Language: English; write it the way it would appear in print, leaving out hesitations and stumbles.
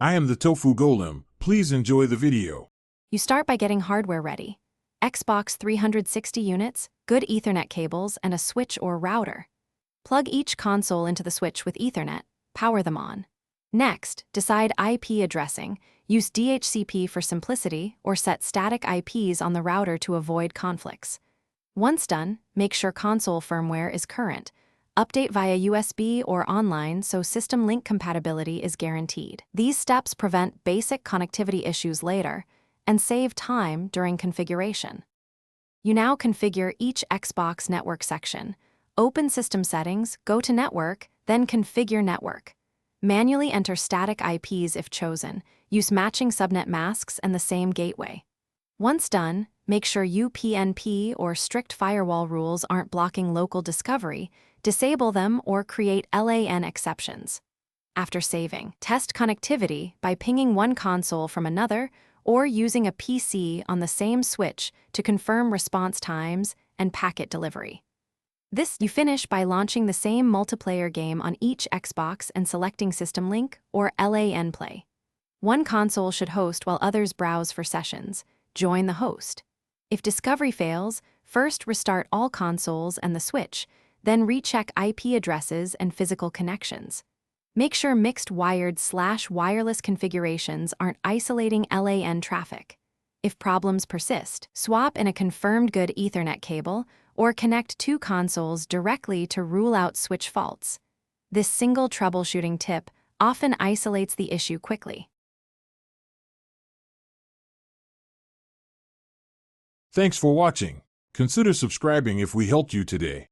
I am the Tofu Golem. Please enjoy the video. You start by getting hardware ready. Xbox 360 units, good Ethernet cables, and a switch or router. Plug each console into the switch with Ethernet, power them on. Next, decide IP addressing. Use DHCP for simplicity or set static IPs on the router to avoid conflicts. Once done, make sure console firmware is current. Update via USB or online so system link compatibility is guaranteed. These steps prevent basic connectivity issues later and save time during configuration. You now configure each Xbox network section. Open System Settings, go to Network, then Configure Network. Manually enter static IPs if chosen. Use matching subnet masks and the same gateway. Once done, make sure UPnP or strict firewall rules aren't blocking local discovery. Disable them or create LAN exceptions. After saving, test connectivity by pinging one console from another or using a PC on the same switch to confirm response times and packet delivery. You finish by launching the same multiplayer game on each Xbox and selecting System Link or LAN Play. One console should host while others browse for sessions. Join the host. If discovery fails, first restart all consoles and the switch, then recheck IP addresses and physical connections. Make sure mixed wired/wireless configurations aren't isolating LAN traffic. If problems persist, swap in a confirmed good Ethernet cable or connect two consoles directly to rule out switch faults. This single troubleshooting tip often isolates the issue quickly. Thanks for watching. Consider subscribing if we helped you today.